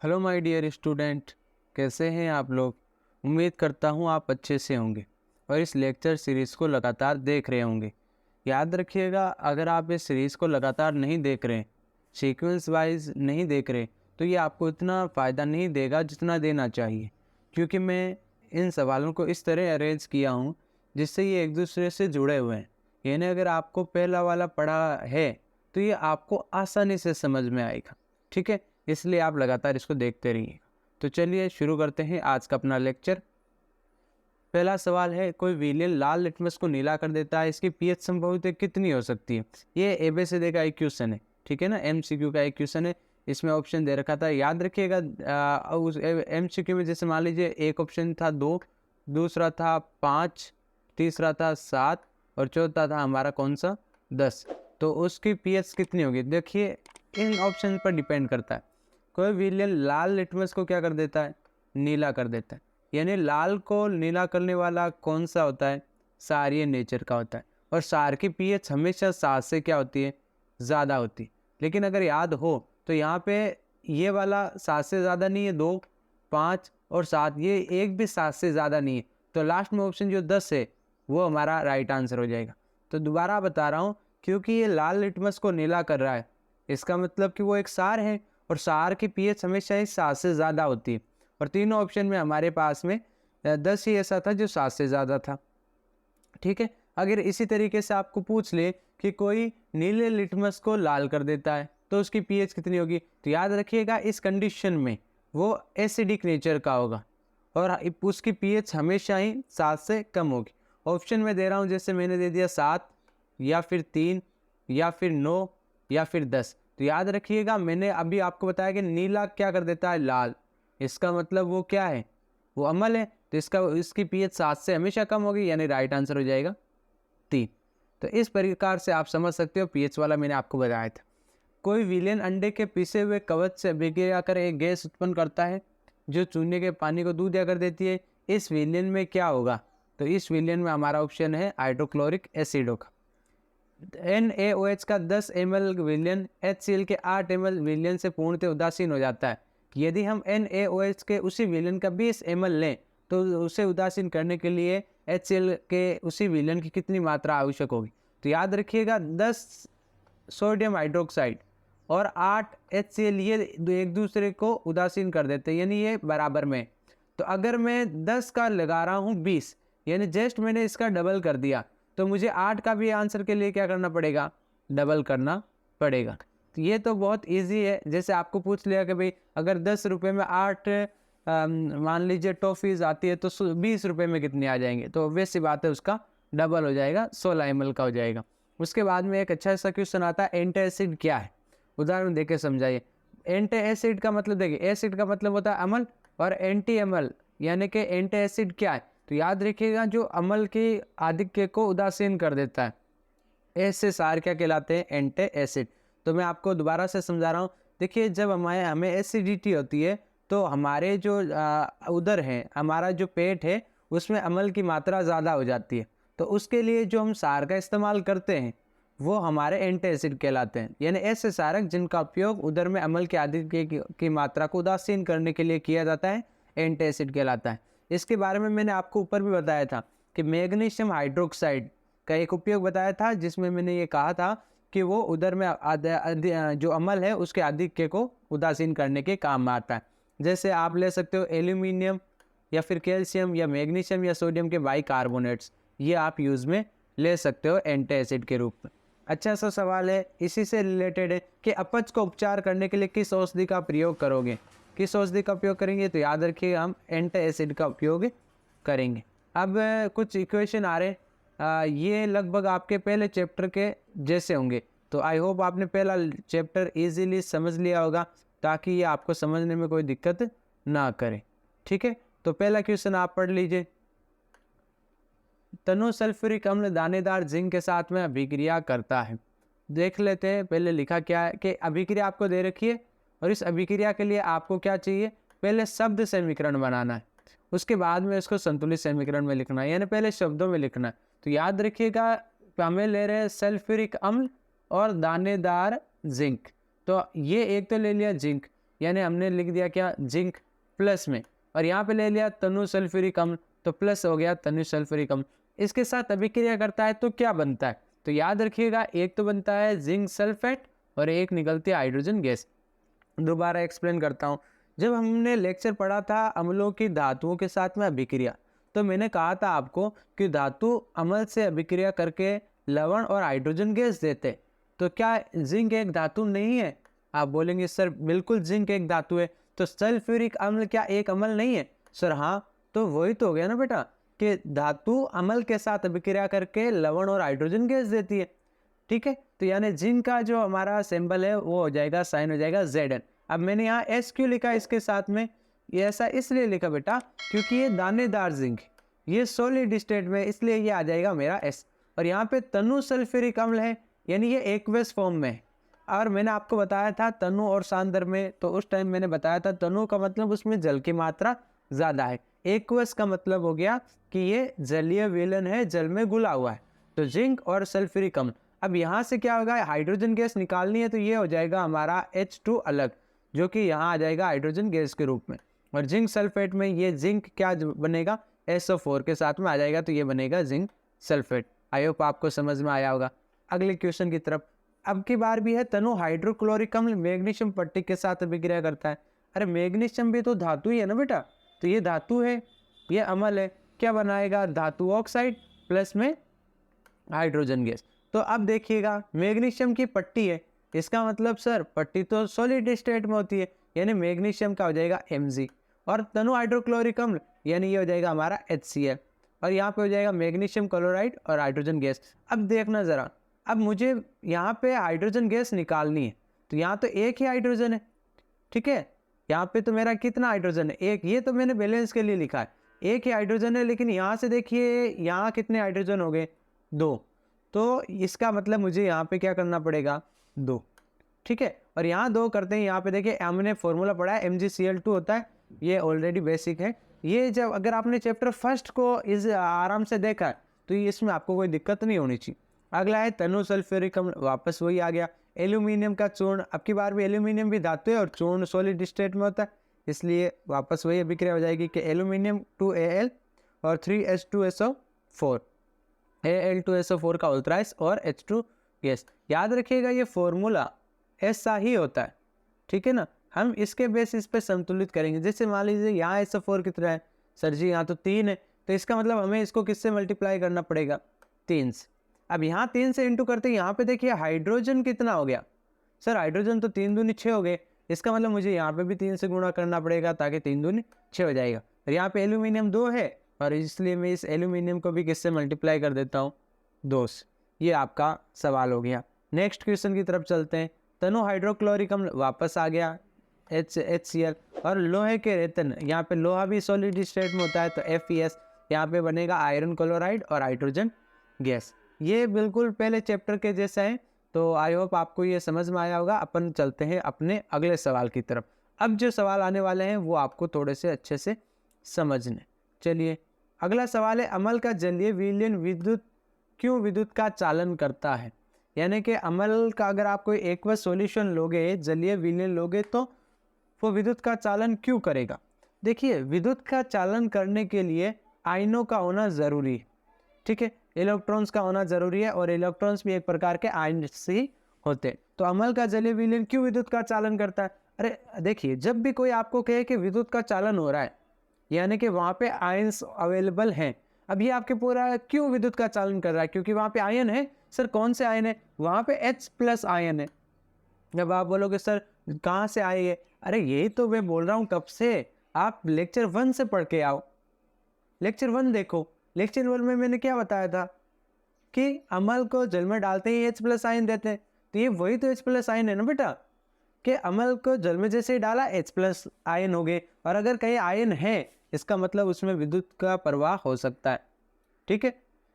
Hello my dear student, कैसे हैं आप लोग। उम्मीद करता हूं आप अच्छे से होंगे और इस लेक्चर सीरीज़ को लगातार देख रहे होंगे। याद रखिएगा, अगर आप इस सीरीज़ को लगातार नहीं देख रहे, सीक्वेंस वाइज नहीं देख रहे, तो ये आपको इतना फ़ायदा नहीं देगा जितना देना चाहिए। क्योंकि मैं इन सवालों को इस तरह अरेंज किया हूँ जिससे ये एक दूसरे से जुड़े हुए हैं। यानी अगर आपको पहला वाला पढ़ा है तो ये आपको आसानी से समझ में आएगा। ठीक है, इसलिए आप लगातार इसको देखते रहिए। तो चलिए शुरू करते हैं आज का अपना लेक्चर। पहला सवाल है, कोई विलेन लाल लिटमस को नीला कर देता है, इसकी पीएच संभवतः कितनी हो सकती है। ये एबीसीडी का एक क्वेश्चन है, ठीक है ना, एमसीक्यू का एक क्वेश्चन है। इसमें ऑप्शन दे रखा था, याद रखिएगा। उस एमसीक्यू में जैसे मान लीजिए एक ऑप्शन था 2, दूसरा था 5, तीसरा था 7 और चौथा था हमारा कौन सा 10। तो उसकी पीएच कितनी होगी, देखिए इन ऑप्शन पर डिपेंड करता है। कोई विलेन लाल लिटमस को क्या कर देता है, नीला कर देता है। यानी लाल को नीला करने वाला कौन सा होता है, क्षारीय नेचर का होता है। और क्षार की पीएच हमेशा 7 से क्या होती है, ज़्यादा होती है। लेकिन अगर याद हो तो यहाँ पे ये वाला 7 से ज़्यादा नहीं है, 2, 5 और 7, ये एक भी 7 से ज़्यादा नहीं है। तो लास्ट में ऑप्शन जो 10 है वो हमारा राइट आंसर हो जाएगा। तो दोबारा बता रहा हूँ, क्योंकि ये लाल लिटमस को नीला कर रहा है, इसका मतलब कि वो एक क्षार है और क्षार की पीएच हमेशा ही 7 से ज़्यादा होती है। और तीनों ऑप्शन में हमारे पास में 10 ही ऐसा था जो 7 से ज़्यादा था। ठीक है, अगर इसी तरीके से आपको पूछ ले कि कोई नीले लिटमस को लाल कर देता है तो उसकी पीएच कितनी होगी, तो याद रखिएगा इस कंडीशन में वो एसिडिक नेचर का होगा और उसकी पीएच हमेशा ही 7 से कम होगी। ऑप्शन में दे रहा हूँ, जैसे मैंने दे दिया 7 या फिर 3 या फिर 9 या फिर 10। तो याद रखिएगा मैंने अभी आपको बताया कि नीला क्या कर देता है, लाल। इसका मतलब वो क्या है, वो अम्ल है। तो इसकी पीएच 7 से हमेशा कम होगी, यानी राइट आंसर हो जाएगा 3। तो इस प्रकार से आप समझ सकते हो, पीएच वाला मैंने आपको बताया था। कोई विलेन अंडे के पिसे हुए कवच से अभिक्रिया कर एक गैस उत्पन्न करता है जो चूने के पानी को दूधिया कर देती है। इस विलेन में क्या होगा, तो इस विलेन में हमारा ऑप्शन है हाइड्रोक्लोरिक एसिड होगा। NaOH का 10 ml विलयन HCl के 8 ml विलयन से पूर्णतः उदासीन हो जाता है। यदि हम NaOH के उसी विलयन का 20 ml लें तो उसे उदासीन करने के लिए HCl के उसी विलयन की कितनी मात्रा आवश्यक होगी। तो याद रखिएगा 10 सोडियम हाइड्रोक्साइड और 8 HCl ये एक दूसरे को उदासीन कर देते हैं, यानी ये बराबर में। तो अगर मैं 10 का लगा रहा हूँ 20, यानी जस्ट मैंने इसका डबल कर दिया, तो मुझे 8 का भी आंसर के लिए क्या करना पड़ेगा, डबल करना पड़ेगा। तो ये तो बहुत इजी है। जैसे आपको पूछ लिया कि भाई अगर 10 रुपये में 8 मान लीजिए टॉफ़ीज़ आती है तो 20 रुपये में कितनी आ जाएंगे, तो ऑब्वियस सी बात है उसका डबल हो जाएगा, 16 ml का हो जाएगा। उसके बाद में एक अच्छा सा क्वेश्चन आता है, एंटासिड क्या है, उदाहरण देके समझाइए। एंटासिड का मतलब देखिए, एसिड का मतलब होता है अम्ल और एंटी अम्ल यानी कि एंटासिड क्या है, तो याद रखिएगा जो अम्ल के आधिक्य को उदासीन कर देता है, ऐसे सार क्या कहलाते हैं, एंटी एसिड। तो मैं आपको दोबारा से समझा रहा हूँ। देखिए जब हमें एसिडिटी होती है तो हमारे जो उदर है, हमारा जो पेट है, उसमें अम्ल की मात्रा ज़्यादा हो जाती है। तो उसके लिए जो हम सार का इस्तेमाल करते हैं वो हमारे एंटी एसिड कहलाते हैं, यानी ऐसे सारक जिनका उपयोग उदर में अम्ल के आधिक्य की मात्रा को उदासीन करने के लिए किया जाता है, एंटी एसिड कहलाता है। इसके बारे में मैंने आपको ऊपर भी बताया था कि मैग्नीशियम हाइड्रोक्साइड का एक उपयोग बताया था, जिसमें मैंने ये कहा था कि वो उदर में जो अम्ल है उसके आधिक्य को उदासीन करने के काम में आता है। जैसे आप ले सकते हो एल्यूमिनियम या फिर कैल्शियम या मैग्नीशियम या सोडियम के बाइकार्बोनेट्स, ये आप यूज़ में ले सकते हो एंटी एसिड के रूप में। अच्छा सा सवाल है, इसी से रिलेटेड है कि अपच को उपचार करने के लिए किस औषधि का प्रयोग करोगे, किस औषधि का उपयोग करेंगे, तो याद रखिए हम एंटी एसिड का उपयोग करेंगे। अब कुछ इक्वेशन आ रहे, ये लगभग आपके पहले चैप्टर के जैसे होंगे। तो आई होप आपने पहला चैप्टर इजीली समझ लिया होगा ताकि ये आपको समझने में कोई दिक्कत ना करे। ठीक है, तो पहला क्वेश्चन आप पढ़ लीजिए। तनु सल्फ्यूरिक अम्ल दानेदार जिंक के साथ में अभिक्रिया करता है। देख लेते हैं पहले लिखा क्या है कि अभिक्रिया आपको दे रखी है और इस अभिक्रिया के लिए आपको क्या चाहिए, पहले शब्द समीकरण बनाना है, उसके बाद में इसको संतुलित समीकरण में लिखना है, यानी पहले शब्दों में लिखना है। तो याद रखिएगा हमें ले रहे हैं सल्फ्यूरिक अम्ल और दानेदार जिंक। तो ये एक तो ले लिया जिंक, यानी हमने लिख दिया क्या, जिंक प्लस में, और यहाँ पे ले लिया तनु सल्फ्यूरिक अम्ल, तो प्लस हो गया तनु सल्फ्यूरिक अम्ल। इसके साथ अभिक्रिया करता है तो क्या बनता है, तो याद रखिएगा एक तो बनता है जिंक सल्फेट और एक निकलती है हाइड्रोजन गैस। दोबारा एक्सप्लेन करता हूँ। जब हमने लेक्चर पढ़ा था अम्लों की धातुओं के साथ में अभिक्रिया, तो मैंने कहा था आपको कि धातु अम्ल से अभिक्रिया करके लवण और हाइड्रोजन गैस देते। तो क्या जिंक एक धातु नहीं है? आप बोलेंगे सर बिल्कुल जिंक एक धातु है। तो सल्फ्यूरिक अम्ल क्या एक अम्ल नहीं है? सर हाँ, तो वही तो हो गया ना बेटा कि धातु अम्ल के साथ अभिक्रिया करके लवण और हाइड्रोजन गैस देती है। ठीक है, तो यानी जिंक का जो हमारा सिंबल है वो हो जाएगा, साइन हो जाएगा Zn। अब मैंने यहाँ एस क्यों लिखा इसके साथ में, ये ऐसा इसलिए लिखा बेटा क्योंकि ये दानेदार जिंक, ये सॉलिड स्टेट में, इसलिए ये आ जाएगा मेरा एस। और यहाँ पे तनु सल्फ्यूरिक अम्ल है यानी ये एक्वस फॉर्म में है। और मैंने आपको बताया था तनु और सांद्र में, तो उस टाइम मैंने बताया था तनु का मतलब उसमें जल की मात्रा ज़्यादा है, एक्वस का मतलब हो गया कि ये जलीय विलयन है, जल में घुला हुआ है। तो जिंक और सल्फ्यूरिक अम्ल, अब यहाँ से क्या होगा, हाइड्रोजन गैस निकालनी है तो ये हो जाएगा हमारा H2 अलग, जो कि यहाँ आ जाएगा हाइड्रोजन गैस के रूप में। और जिंक सल्फेट में ये जिंक क्या बनेगा, SO4 के साथ में आ जाएगा, तो ये बनेगा जिंक सल्फेट। आई होप आपको समझ में आया होगा। अगले क्वेश्चन की तरफ। अब की बार भी है तनु हाइड्रोक्लोरिक अम्ल मैग्नीशियम पट्टी के साथ अभिक्रिया करता है। अरे मैग्नीशियम भी तो धातु ही है ना बेटा, तो ये धातु है, ये अम्ल है, क्या बनाएगा, धातु ऑक्साइड प्लस में हाइड्रोजन गैस। तो अब देखिएगा मैग्नीशियम की पट्टी है, इसका मतलब सर पट्टी तो सॉलिड स्टेट में होती है, यानी मैग्नीशियम का हो जाएगा Mg। और तनु हाइड्रोक्लोरिक अम्ल यानी ये हो जाएगा हमारा HCl, और यहाँ पे हो जाएगा मैग्नीशियम क्लोराइड और हाइड्रोजन गैस। अब देखना ज़रा, अब मुझे यहाँ पे हाइड्रोजन गैस निकालनी है, तो यहाँ तो एक ही हाइड्रोजन है, ठीक है, यहाँ पे तो मेरा कितना हाइड्रोजन है, एक, ये तो मैंने बैलेंस के लिए लिखा है, एक ही हाइड्रोजन है। लेकिन यहाँ से देखिए यहाँ कितने हाइड्रोजन हो गए, 2, तो इसका मतलब मुझे यहाँ पे क्या करना पड़ेगा, 2, ठीक है। और यहाँ 2 करते हैं, यहाँ पे देखिए हमने फॉर्मूला पढ़ा है MgCl2 होता है, ये ऑलरेडी बेसिक है। ये जब अगर आपने चैप्टर फर्स्ट को इस आराम से देखा है तो इसमें आपको कोई दिक्कत नहीं होनी चाहिए। अगला है तनु सल्फ्यूरिक अम्ल, वापस वही आ गया। एल्यूमिनियम का चूर्ण, अब की बार भी एल्यूमिनियम भी धातु है और चूर्ण सॉलिड स्टेट में होता है, इसलिए वापस वही अभिक्रिया हो जाएगी कि एल्यूमिनियम 2Al और 3H2SO4, Al2SO4 का अल्ट्राइस और H2 गैस। याद रखिएगा ये फॉर्मूला ऐसा ही होता है, ठीक है ना। हम इसके बेसिस पे संतुलित करेंगे। जैसे मान लीजिए यहाँ SO4 कितना है, सर जी यहाँ तो 3 है, तो इसका मतलब हमें इसको किससे मल्टीप्लाई करना पड़ेगा, 3 से। अब यहाँ 3 से इंटू करते हैं, यहाँ पे देखिए हाइड्रोजन कितना हो गया, सर हाइड्रोजन तो 3 दूनी 6 हो गए, इसका मतलब मुझे यहाँ पे भी 3 से गुणा करना पड़ेगा ताकि 3 दूनी 6 हो जाएगा। और यहाँ पे एल्यूमिनियम 2 है, और इसलिए मैं इस एल्यूमिनियम को भी किससे मल्टीप्लाई कर देता हूँ, 2 से। ये आपका सवाल हो गया। नेक्स्ट क्वेश्चन की तरफ चलते हैं। तनु हाइड्रोक्लोरिक अम्ल वापस आ गया HCl, और लोहे के रेतन, यहाँ पे लोहा भी सॉलिड स्टेट में होता है, तो FeS, यहाँ पे बनेगा आयरन क्लोराइड और हाइड्रोजन गैस। ये बिल्कुल पहले चैप्टर के जैसा है, तो आई होप आपको ये समझ में आया होगा। अपन चलते हैं अपने अगले सवाल की तरफ। अब जो सवाल आने वाले हैं वो आपको थोड़े से अच्छे से समझने। चलिए अगला सवाल है, अम्ल का जलीय विलयन विद्युत का चालन करता है। यानी कि अम्ल का अगर आप कोई एक्वस सॉल्यूशन लोगे, जलीय विलयन लोगे, तो वो विद्युत का चालन क्यों करेगा। देखिए विद्युत का चालन करने के लिए आयनों का होना ज़रूरी है, ठीक है, इलेक्ट्रॉन्स का होना ज़रूरी है, और इलेक्ट्रॉन्स भी एक प्रकार के आयन से ही होते हैं। तो अम्ल का जलीय विलयन क्यों विद्युत का चालन करता है। अरे देखिए जब भी कोई आपको कहे कि विद्युत का चालन हो रहा है, यानी कि वहाँ पे आयन्स अवेलेबल हैं। अब ये आपके पूरा क्यों विद्युत का चालन कर रहा है, क्योंकि वहाँ पे आयन है। सर कौन से आयन है, वहाँ पे H+ आयन है। जब आप बोलोगे सर कहाँ से आए ये, अरे यही तो मैं बोल रहा हूँ कब से, आप लेक्चर 1 से पढ़ के आओ, लेक्चर 1 देखो। लेक्चर 1 में मैंने क्या बताया था कि अम्ल को जल में डालते ही H+ आयन देते हैं, तो ये वही तो H+ आयन है ना बेटा, कि अम्ल को जल में जैसे ही डाला H+ आयन हो गए, और अगर कहीं आयन है इसका मतलब उसमें विद्युत का प्रवाह हो सकता है, ठीक है।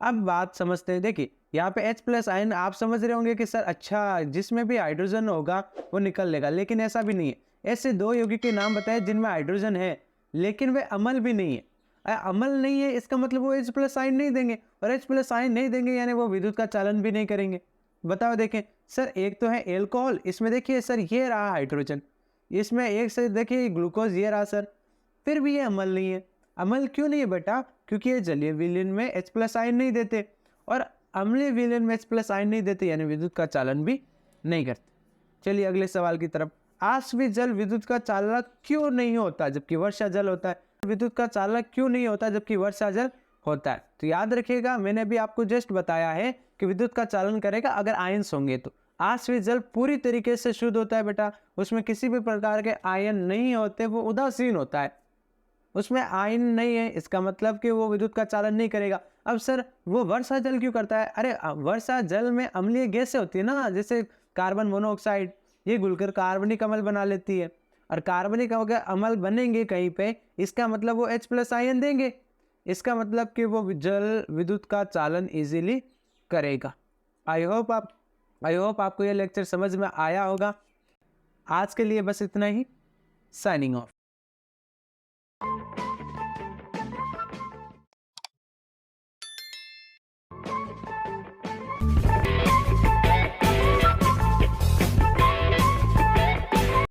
अब बात समझते हैं। देखिए यहाँ पे H+ आयन, आप समझ रहे होंगे कि सर अच्छा जिसमें भी हाइड्रोजन होगा वो निकल लेगा, लेकिन ऐसा भी नहीं है। ऐसे 2 यौगिक के नाम बताए जिनमें हाइड्रोजन है लेकिन वे अम्ल भी नहीं है। अम्ल नहीं है इसका मतलब वो H+ आयन नहीं देंगे, और H+ आयन नहीं देंगे यानी वो विद्युत का चालन भी नहीं करेंगे। बताओ देखें सर, एक तो है एल्कोहल, इसमें देखिए सर ये रहा हाइड्रोजन, इसमें एक से देखिए ग्लूकोज ये रहा सर, फिर भी ये अम्ल नहीं है। अम्ल क्यों नहीं है बेटा? क्योंकि ये जलीय विलयन में H+ आयन नहीं देते, और अम्लीय विलयन में H+ आयन नहीं देते, यानी विद्युत का चालन भी नहीं करते। चलिए अगले सवाल की तरफ। आश्वित जल विद्युत का चालक क्यों नहीं होता जबकि वर्षा जल होता है? विद्युत का चालक क्यों नहीं होता जबकि वर्षा जल होता है? तो याद रखिएगा, मैंने अभी आपको जस्ट बताया है कि विद्युत का चालन करेगा अगर आयन्स होंगे तो। आश्वित जल पूरी तरीके से शुद्ध होता है बेटा, उसमें किसी भी प्रकार के आयन नहीं होते, वो उदासीन होता है, उसमें आयन नहीं है, इसका मतलब कि वो विद्युत का चालन नहीं करेगा। अब सर वो वर्षा जल क्यों करता है? अरे वर्षा जल में अम्लीय गैसें होती है ना, जैसे कार्बन मोनोऑक्साइड, ये घुलकर कार्बनिक अम्ल बना लेती है, और कार्बनिक अगर अम्ल बनेंगे कहीं पे, इसका मतलब वो H+ आयन देंगे, इसका मतलब कि वो जल विद्युत का चालन इजीली करेगा। आई होप आपको ये लेक्चर समझ में आया होगा। आज के लिए बस इतना ही। Signing off.